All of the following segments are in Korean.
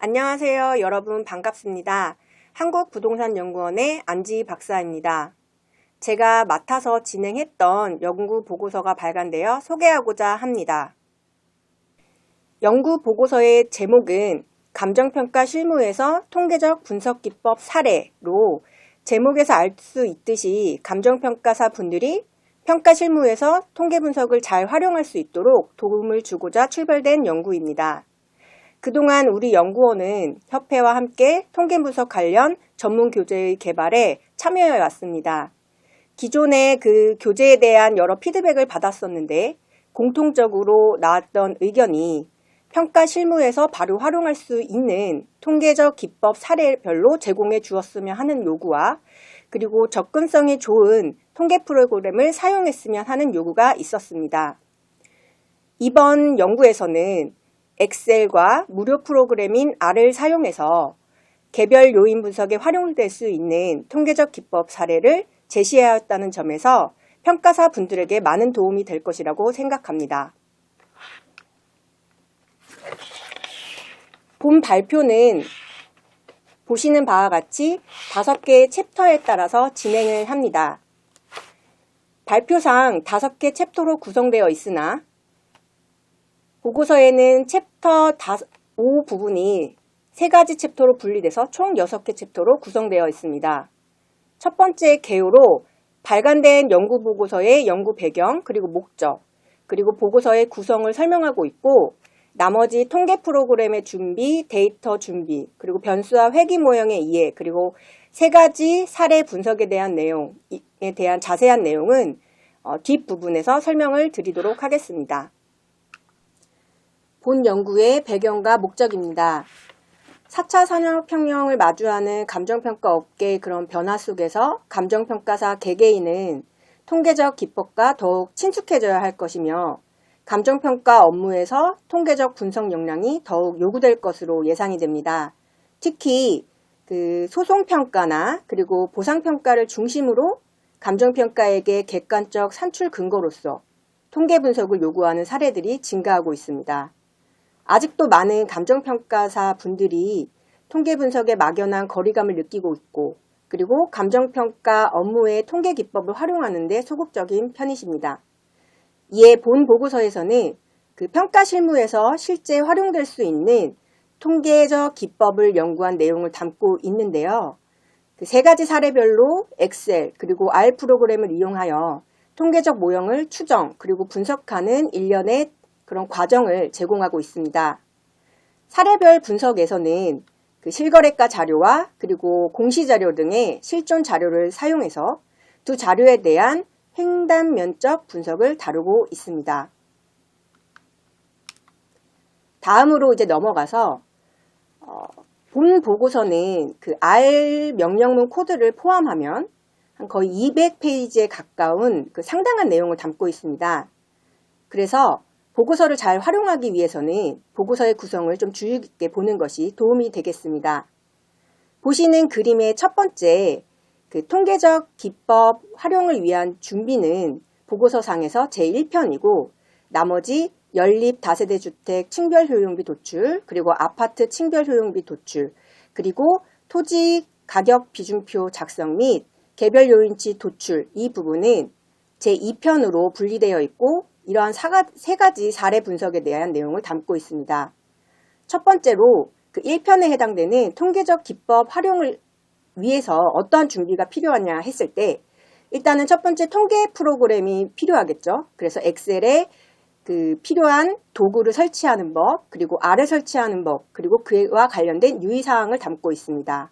안녕하세요. 여러분 반갑습니다. 한국부동산연구원의 안지희 박사입니다. 제가 맡아서 진행했던 연구 보고서가 발간되어 소개하고자 합니다. 연구 보고서의 제목은 감정평가 실무에서 통계적 분석기법 사례로 제목에서 알 수 있듯이 감정평가사 분들이 평가 실무에서 통계 분석을 잘 활용할 수 있도록 도움을 주고자 출발된 연구입니다. 그동안 우리 연구원은 협회와 함께 통계 분석 관련 전문 교재의 개발에 참여해 왔습니다. 기존에 그 교재에 대한 여러 피드백을 받았었는데 공통적으로 나왔던 의견이 평가 실무에서 바로 활용할 수 있는 통계적 기법 사례별로 제공해 주었으면 하는 요구와 그리고 접근성이 좋은 통계 프로그램을 사용했으면 하는 요구가 있었습니다. 이번 연구에서는 엑셀과 무료 프로그램인 R을 사용해서 개별 요인 분석에 활용될 수 있는 통계적 기법 사례를 제시하였다는 점에서 평가사 분들에게 많은 도움이 될 것이라고 생각합니다. 본 발표는 보시는 바와 같이 5개의 챕터에 따라서 진행을 합니다. 발표상 5개 챕터로 구성되어 있으나 보고서에는 챕터 5 부분이 3가지 챕터로 분리돼서 총 6개 챕터로 구성되어 있습니다. 첫 번째 개요로 발간된 연구 보고서의 연구 배경, 그리고 목적, 그리고 보고서의 구성을 설명하고 있고 나머지 통계 프로그램의 준비, 데이터 준비, 그리고 변수와 회귀 모형의 이해, 그리고 3가지 사례 분석에 대한 내용에 대한 자세한 내용은 뒷부분에서 설명을 드리도록 하겠습니다. 본 연구의 배경과 목적입니다. 4차 산업혁명을 마주하는 감정평가 업계의 그런 변화 속에서 감정평가사 개개인은 통계적 기법과 더욱 친숙해져야 할 것이며 감정평가 업무에서 통계적 분석 역량이 더욱 요구될 것으로 예상이 됩니다. 특히 소송평가나 그리고 보상평가를 중심으로 감정평가에게 객관적 산출 근거로서 통계 분석을 요구하는 사례들이 증가하고 있습니다. 아직도 많은 감정평가사 분들이 통계 분석에 막연한 거리감을 느끼고 있고 그리고 감정평가 업무의 통계 기법을 활용하는 데 소극적인 편이십니다. 이에 본 보고서에서는 그 평가 실무에서 실제 활용될 수 있는 통계적 기법을 연구한 내용을 담고 있는데요. 그 3가지 사례별로 엑셀 그리고 R 프로그램을 이용하여 통계적 모형을 추정 그리고 분석하는 일련의 그런 과정을 제공하고 있습니다. 사례별 분석에서는 그 실거래가 자료와 그리고 공시자료 등의 실존 자료를 사용해서 두 자료에 대한 횡단면적 분석을 다루고 있습니다. 다음으로 이제 넘어가서 본 보고서는 그 R 명령문 코드를 포함하면 거의 200페이지에 가까운 그 상당한 내용을 담고 있습니다. 그래서 보고서를 잘 활용하기 위해서는 보고서의 구성을 좀 주의 깊게 보는 것이 도움이 되겠습니다. 보시는 그림의 첫 번째 그 통계적 기법 활용을 위한 준비는 보고서상에서 제1편이고 나머지 연립 다세대 주택 층별 효용비 도출, 그리고 아파트 층별 효용비 도출, 그리고 토지 가격 비중표 작성 및 개별 요인치 도출 이 부분은 제2편으로 분리되어 있고 이러한 3가지 사례 분석에 대한 내용을 담고 있습니다. 첫 번째로 그 1편에 해당되는 통계적 기법 활용을 위해서 어떠한 준비가 필요하냐 했을 때 일단은 첫 번째 통계 프로그램이 필요하겠죠. 그래서 엑셀에 그 필요한 도구를 설치하는 법, 그리고 R을 설치하는 법, 그리고 그와 관련된 유의사항을 담고 있습니다.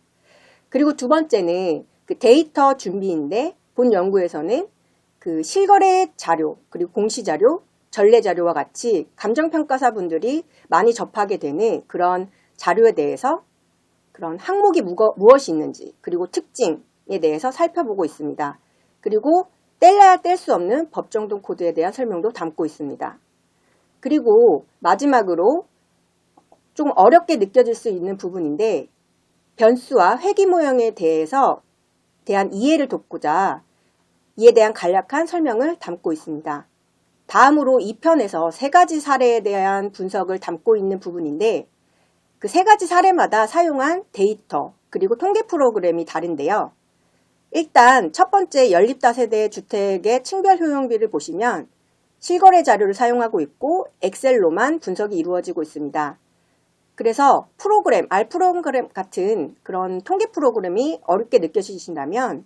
그리고 두 번째는 그 데이터 준비인데 본 연구에서는 그 실거래 자료, 그리고 공시자료, 전례자료와 같이 감정평가사 분들이 많이 접하게 되는 그런 자료에 대해서 그런 항목이 무엇이 있는지 그리고 특징에 대해서 살펴보고 있습니다. 그리고 뗄래야 뗄 수 없는 법정동 코드에 대한 설명도 담고 있습니다. 그리고 마지막으로 좀 어렵게 느껴질 수 있는 부분인데 변수와 회귀 모형에 대한 이해를 돕고자 이에 대한 간략한 설명을 담고 있습니다. 다음으로 2편에서 3가지 사례에 대한 분석을 담고 있는 부분인데 그 세 가지 사례마다 사용한 데이터 그리고 통계 프로그램이 다른데요. 일단 첫 번째 연립다세대 주택의 층별 효용비를 보시면 실거래 자료를 사용하고 있고 엑셀로만 분석이 이루어지고 있습니다. 그래서 R 프로그램 같은 그런 통계 프로그램이 어렵게 느껴지신다면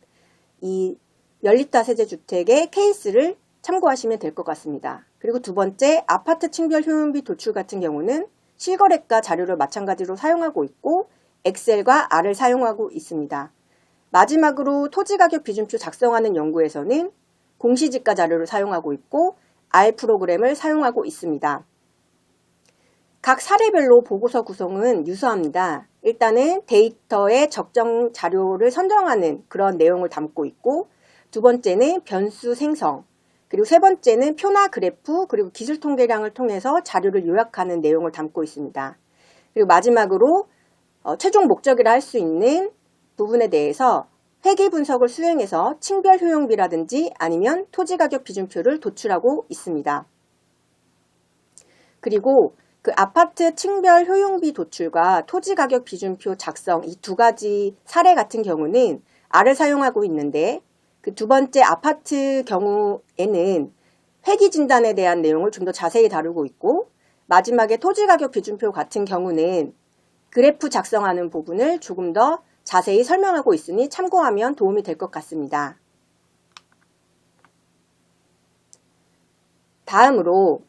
이 연립다세대 주택의 케이스를 참고하시면 될 것 같습니다. 그리고 두 번째, 아파트 층별 효용비 도출 같은 경우는 실거래가 자료를 마찬가지로 사용하고 있고 엑셀과 R을 사용하고 있습니다. 마지막으로 토지가격 비중표 작성하는 연구에서는 공시지가 자료를 사용하고 있고 R 프로그램을 사용하고 있습니다. 각 사례별로 보고서 구성은 유사합니다. 일단은 데이터의 적정 자료를 선정하는 그런 내용을 담고 있고 두 번째는 변수 생성, 그리고 세 번째는 표나 그래프, 그리고 기술 통계량을 통해서 자료를 요약하는 내용을 담고 있습니다. 그리고 마지막으로 최종 목적이라 할 수 있는 부분에 대해서 회계 분석을 수행해서 층별 효용비라든지 아니면 토지가격 비중표를 도출하고 있습니다. 그리고 그 아파트 층별 효용비 도출과 토지가격 비중표 작성 이 두 가지 사례 같은 경우는 R을 사용하고 있는데 그 두 번째 아파트 경우에는 회기 진단에 대한 내용을 좀 더 자세히 다루고 있고 마지막에 토지가격 비중표 같은 경우는 그래프 작성하는 부분을 조금 더 자세히 설명하고 있으니 참고하면 도움이 될 것 같습니다. 다음으로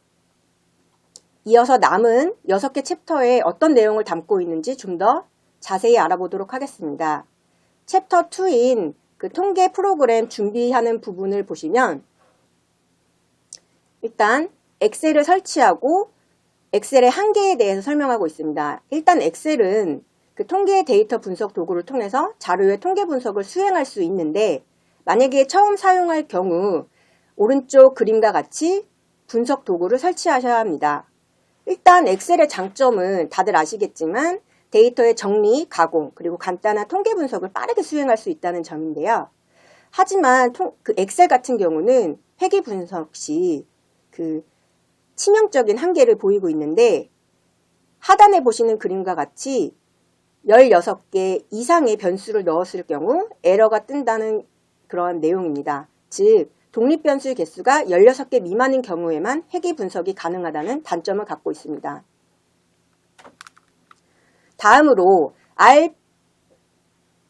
이어서 남은 6개 챕터에 어떤 내용을 담고 있는지 좀 더 자세히 알아보도록 하겠습니다. 챕터 2인 그 통계 프로그램 준비하는 부분을 보시면 일단 엑셀을 설치하고 엑셀의 한계에 대해서 설명하고 있습니다. 일단 엑셀은 그 통계 데이터 분석 도구를 통해서 자료의 통계 분석을 수행할 수 있는데 만약에 처음 사용할 경우 오른쪽 그림과 같이 분석 도구를 설치하셔야 합니다. 일단 엑셀의 장점은 다들 아시겠지만 데이터의 정리, 가공, 그리고 간단한 통계 분석을 빠르게 수행할 수 있다는 점인데요. 하지만 그 엑셀 같은 경우는 회계 분석 시 그 치명적인 한계를 보이고 있는데 하단에 보시는 그림과 같이 16개 이상의 변수를 넣었을 경우 에러가 뜬다는 그런 내용입니다. 즉 독립변수 개수가 16개 미만인 경우에만 회계 분석이 가능하다는 단점을 갖고 있습니다. 다음으로 R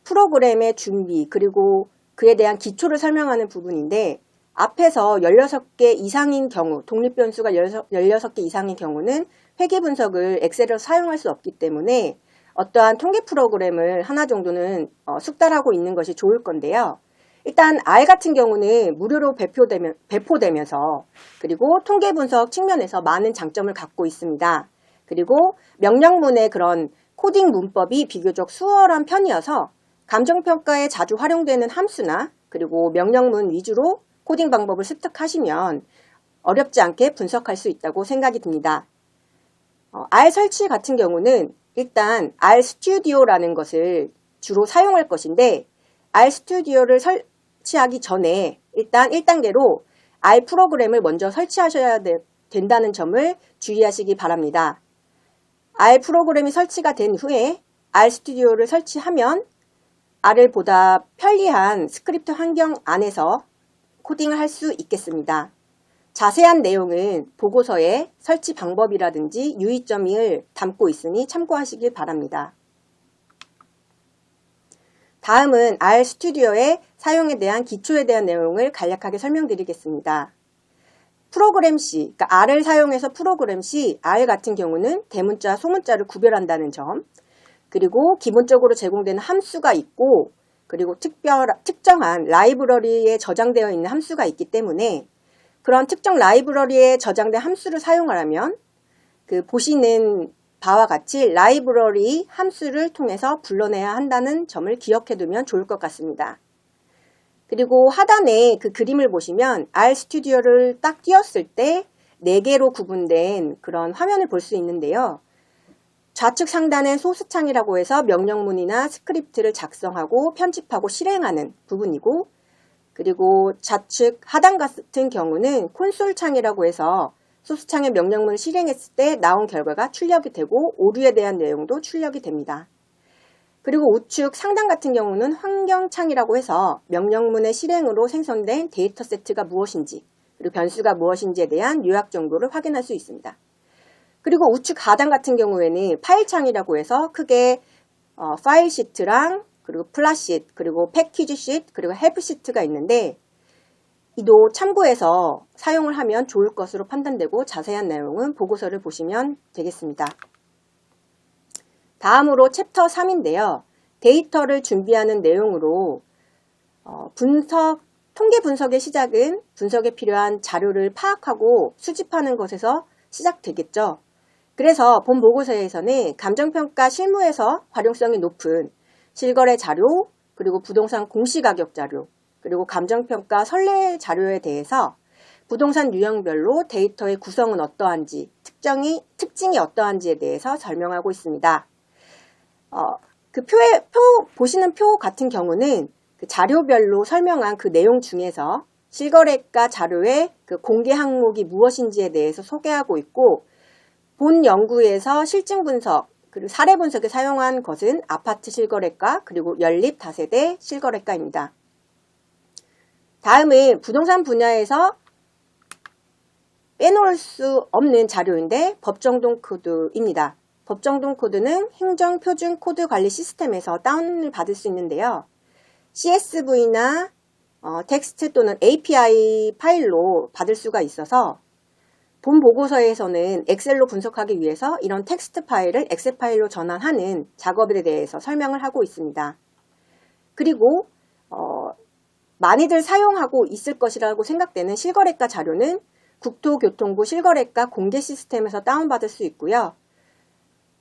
프로그램의 준비 그리고 그에 대한 기초를 설명하는 부분인데 앞에서 16개 이상인 경우, 독립변수가 16개 이상인 경우는 회계 분석을 엑셀을 사용할 수 없기 때문에 어떠한 통계 프로그램을 하나 정도는 숙달하고 있는 것이 좋을 건데요. 일단 R 같은 경우는 무료로 배포되면서 그리고 통계 분석 측면에서 많은 장점을 갖고 있습니다. 그리고 명령문의 그런 코딩 문법이 비교적 수월한 편이어서 감정평가에 자주 활용되는 함수나 그리고 명령문 위주로 코딩 방법을 습득하시면 어렵지 않게 분석할 수 있다고 생각이 듭니다. R 설치 같은 경우는 일단 R 스튜디오라는 것을 주로 사용할 것인데 R 스튜디오를 설치하기 전에 일단 1단계로 R 프로그램을 먼저 설치하셔야 된다는 점을 주의하시기 바랍니다. R 프로그램이 설치가 된 후에 R 스튜디오를 설치하면 R을 보다 편리한 스크립트 환경 안에서 코딩을 할 수 있겠습니다. 자세한 내용은 보고서에 설치 방법이라든지 유의점을 담고 있으니 참고하시길 바랍니다. 다음은 R 스튜디오의 사용에 대한 기초에 대한 내용을 간략하게 설명드리겠습니다. 프로그램 시, 그러니까 R을 사용해서 프로그램 시 R 같은 경우는 대문자, 소문자를 구별한다는 점, 그리고 기본적으로 제공되는 함수가 있고 그리고 특정한 라이브러리에 저장되어 있는 함수가 있기 때문에 그런 특정 라이브러리에 저장된 함수를 사용하려면 그 보시는 바와 같이 라이브러리 함수를 통해서 불러내야 한다는 점을 기억해 두면 좋을 것 같습니다. 그리고 하단에 그 그림을 보시면 R 스튜디오를 딱 띄웠을 때 4개로 구분된 그런 화면을 볼 수 있는데요. 좌측 상단엔 소스창이라고 해서 명령문이나 스크립트를 작성하고 편집하고 실행하는 부분이고, 그리고 좌측 하단 같은 경우는 콘솔 창이라고 해서 소수창의 명령문을 실행했을 때 나온 결과가 출력이 되고 오류에 대한 내용도 출력이 됩니다. 그리고 우측 상단 같은 경우는 환경창이라고 해서 명령문의 실행으로 생성된 데이터 세트가 무엇인지 그리고 변수가 무엇인지에 대한 요약 정도를 확인할 수 있습니다. 그리고 우측 하단 같은 경우에는 파일창이라고 해서 크게 파일 시트랑 그리고 플랫 시트, 그리고 패키지 시트, 그리고 헬프 시트가 있는데 이도 참고해서 사용을 하면 좋을 것으로 판단되고 자세한 내용은 보고서를 보시면 되겠습니다. 다음으로 챕터 3인데요. 데이터를 준비하는 내용으로 통계 분석의 시작은 분석에 필요한 자료를 파악하고 수집하는 것에서 시작되겠죠. 그래서 본 보고서에서는 감정평가 실무에서 활용성이 높은 실거래 자료, 그리고 부동산 공시가격 자료, 그리고 감정평가 선례 자료에 대해서 부동산 유형별로 데이터의 구성은 어떠한지, 특징이 어떠한지에 대해서 설명하고 있습니다. 보시는 표 같은 경우는 그 자료별로 설명한 그 내용 중에서 실거래가 자료의 그 공개 항목이 무엇인지에 대해서 소개하고 있고, 본 연구에서 실증 분석, 그리고 사례 분석에 사용한 것은 아파트 실거래가, 그리고 연립 다세대 실거래가입니다. 다음은 부동산 분야에서 빼놓을 수 없는 자료인데 법정동 코드입니다. 법정동 코드는 행정표준 코드 관리 시스템에서 다운을 받을 수 있는데요. CSV나 텍스트 또는 API 파일로 받을 수가 있어서 본 보고서에서는 엑셀로 분석하기 위해서 이런 텍스트 파일을 엑셀 파일로 전환하는 작업에 대해서 설명을 하고 있습니다. 그리고 많이들 사용하고 있을 것이라고 생각되는 실거래가 자료는 국토교통부 실거래가 공개 시스템에서 다운받을 수 있고요.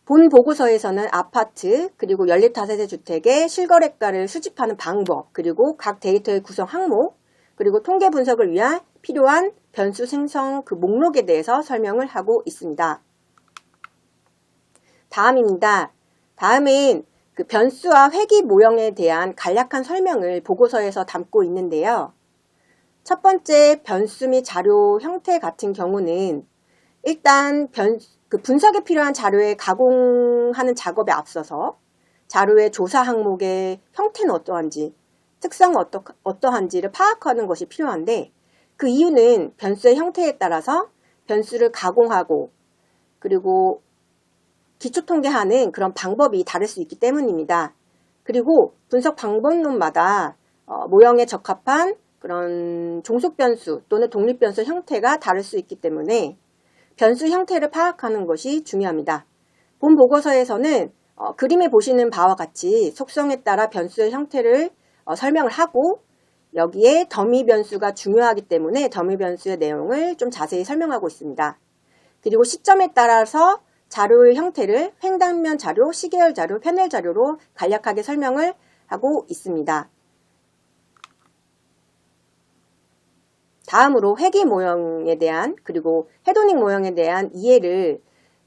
본 보고서에서는 아파트 그리고 연립 다세대 주택의 실거래가를 수집하는 방법, 그리고 각 데이터의 구성 항목, 그리고 통계 분석을 위한 필요한 변수 생성 그 목록에 대해서 설명을 하고 있습니다. 다음입니다. 다음은 그 변수와 회귀 모형에 대한 간략한 설명을 보고서에서 담고 있는데요. 첫 번째 변수 및 자료 형태 같은 경우는 일단 분석에 필요한 자료에 가공하는 작업에 앞서서 자료의 조사 항목의 형태는 어떠한지, 특성은 어떠한지를 파악하는 것이 필요한데, 그 이유는 변수의 형태에 따라서 변수를 가공하고 그리고 기초통계하는 그런 방법이 다를 수 있기 때문입니다. 그리고 분석 방법론마다 모형에 적합한 그런 종속변수 또는 독립변수 형태가 다를 수 있기 때문에 변수 형태를 파악하는 것이 중요합니다. 본 보고서에서는 그림에 보시는 바와 같이 속성에 따라 변수의 형태를 설명을 하고, 여기에 더미 변수가 중요하기 때문에 더미 변수의 내용을 좀 자세히 설명하고 있습니다. 그리고 시점에 따라서 자료의 형태를 횡단면 자료, 시계열 자료, 패널 자료로 간략하게 설명을 하고 있습니다. 다음으로 회귀 모형에 대한 그리고 헤도닉 모형에 대한 이해를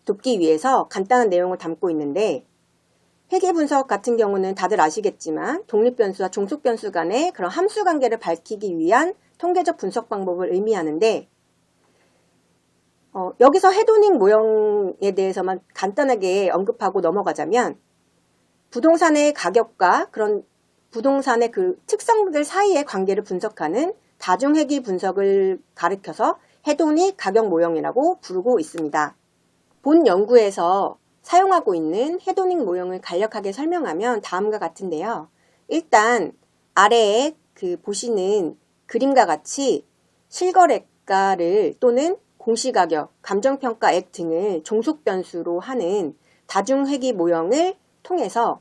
돕기 위해서 간단한 내용을 담고 있는데, 회귀 분석 같은 경우는 다들 아시겠지만 독립변수와 종속변수 간의 그런 함수 관계를 밝히기 위한 통계적 분석 방법을 의미하는데, 여기서 헤도닉 모형에 대해서만 간단하게 언급하고 넘어가자면, 부동산의 가격과 그런 부동산의 그 특성들 사이의 관계를 분석하는 다중회귀 분석을 가리켜서 헤도닉 가격 모형이라고 부르고 있습니다. 본 연구에서 사용하고 있는 헤도닉 모형을 간략하게 설명하면 다음과 같은데요. 일단 아래에 보시는 그림과 같이 실거래가를 또는 공시가격, 감정평가액 등을 종속변수로 하는 다중회귀 모형을 통해서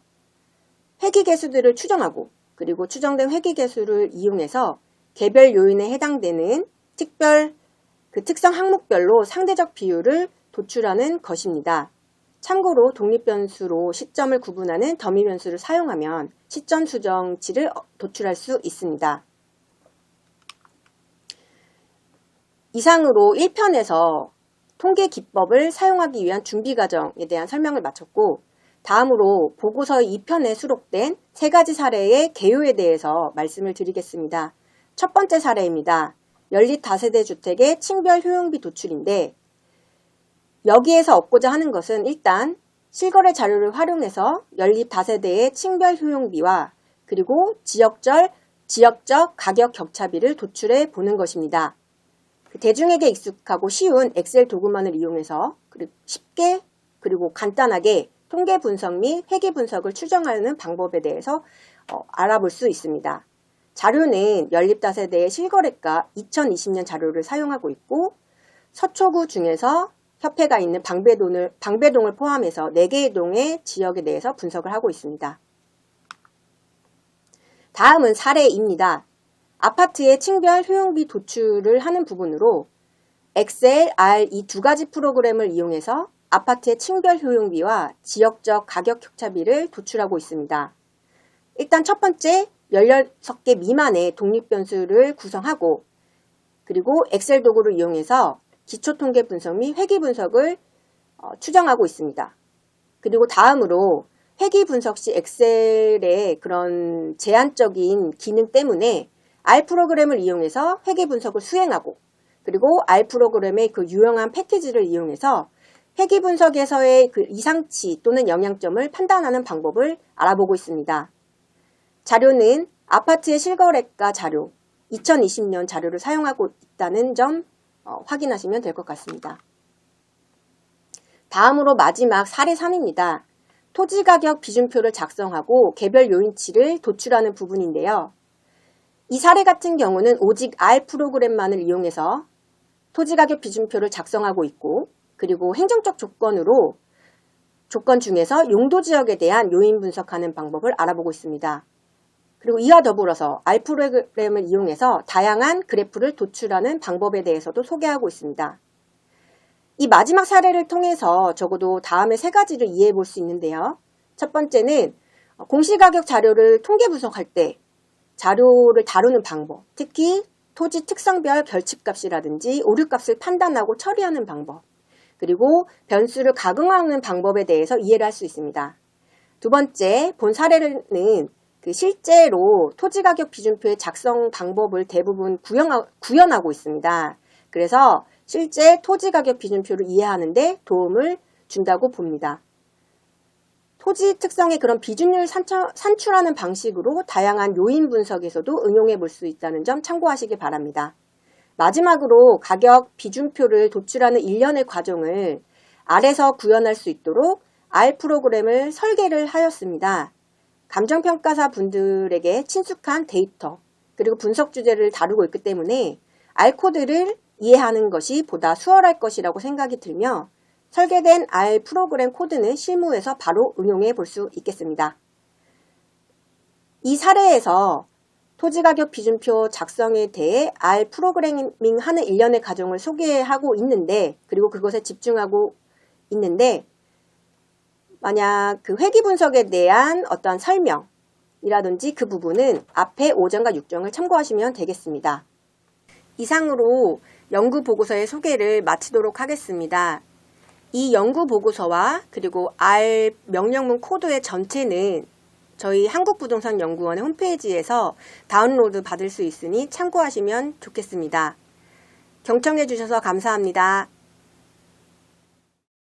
회귀개수들을 추정하고, 그리고 추정된 회귀개수를 이용해서 개별 요인에 해당되는 특성 항목별로 상대적 비율을 도출하는 것입니다. 참고로 독립변수로 시점을 구분하는 더미 변수를 사용하면 시점 수정치를 도출할 수 있습니다. 이상으로 1편에서 통계 기법을 사용하기 위한 준비 과정에 대한 설명을 마쳤고, 다음으로 보고서 2편에 수록된 3가지 사례의 개요에 대해서 말씀을 드리겠습니다. 첫 번째 사례입니다. 연립 다세대 주택의 층별 효용비 도출인데, 여기에서 얻고자 하는 것은 일단 실거래 자료를 활용해서 연립 다세대의 층별 효용비와 그리고 지역적 가격 격차비를 도출해 보는 것입니다. 대중에게 익숙하고 쉬운 엑셀 도구만을 이용해서 쉽게 그리고 간단하게 통계 분석 및 회계 분석을 추정하는 방법에 대해서 알아볼 수 있습니다. 자료는 연립 다세대의 실거래가 2020년 자료를 사용하고 있고 서초구 중에서 협회가 있는 방배동을 포함해서 4개의 동의 지역에 대해서 분석을 하고 있습니다. 다음은 사례입니다. 아파트의 층별 효용비 도출을 하는 부분으로 엑셀, R 이 두 가지 프로그램을 이용해서 아파트의 층별 효용비와 지역적 가격 격차비를 도출하고 있습니다. 일단 첫 번째 16개 미만의 독립변수를 구성하고 그리고 엑셀 도구를 이용해서 기초통계 분석 및 회계 분석을 추정하고 있습니다. 그리고 다음으로 회계 분석 시 엑셀의 그런 제한적인 기능 때문에 R 프로그램을 이용해서 회계 분석을 수행하고 그리고 R 프로그램의 그 유용한 패키지를 이용해서 회계 분석에서의 그 이상치 또는 영향점을 판단하는 방법을 알아보고 있습니다. 자료는 아파트의 실거래가 자료 2020년 자료를 사용하고 있다는 점 확인하시면 될 것 같습니다. 다음으로 마지막 사례 3입니다. 토지가격 비준표를 작성하고 개별 요인치를 도출하는 부분인데요. 이 사례 같은 경우는 오직 R 프로그램만을 이용해서 토지가격 비준표를 작성하고 있고 그리고 행정적 조건 중에서 용도지역에 대한 요인 분석하는 방법을 알아보고 있습니다. 그리고 이와 더불어서 R 프로그램을 이용해서 다양한 그래프를 도출하는 방법에 대해서도 소개하고 있습니다. 이 마지막 사례를 통해서 적어도 다음의 3가지를 이해해 볼 수 있는데요. 첫 번째는 공시가격 자료를 통계 분석할 때 자료를 다루는 방법, 특히 토지 특성별 결집값이라든지 오류값을 판단하고 처리하는 방법, 그리고 변수를 가공하는 방법에 대해서 이해를 할 수 있습니다. 두 번째, 본 사례는 실제로 토지가격 비준표의 작성 방법을 대부분 구현하고 있습니다. 그래서 실제 토지가격 비준표를 이해하는 데 도움을 준다고 봅니다. 토지 특성의 그런 비준율 산출하는 방식으로 다양한 요인 분석에서도 응용해 볼 수 있다는 점 참고하시기 바랍니다. 마지막으로 가격 비준표를 도출하는 일련의 과정을 R에서 구현할 수 있도록 R 프로그램을 설계를 하였습니다. 감정평가사 분들에게 친숙한 데이터 그리고 분석 주제를 다루고 있기 때문에 R 코드를 이해하는 것이 보다 수월할 것이라고 생각이 들며 설계된 R 프로그램 코드는 실무에서 바로 응용해 볼 수 있겠습니다. 이 사례에서 토지가격 비준표 작성에 대해 R 프로그래밍하는 일련의 과정을 소개하고 있는데 그리고 그것에 집중하고 있는데 만약 그 회계 분석에 대한 어떤 설명이라든지 그 부분은 앞에 5점과 6점을 참고하시면 되겠습니다. 이상으로 연구보고서의 소개를 마치도록 하겠습니다. 이 연구보고서와 그리고 R 명령문 코드의 전체는 저희 한국부동산연구원의 홈페이지에서 다운로드 받을 수 있으니 참고하시면 좋겠습니다. 경청해 주셔서 감사합니다.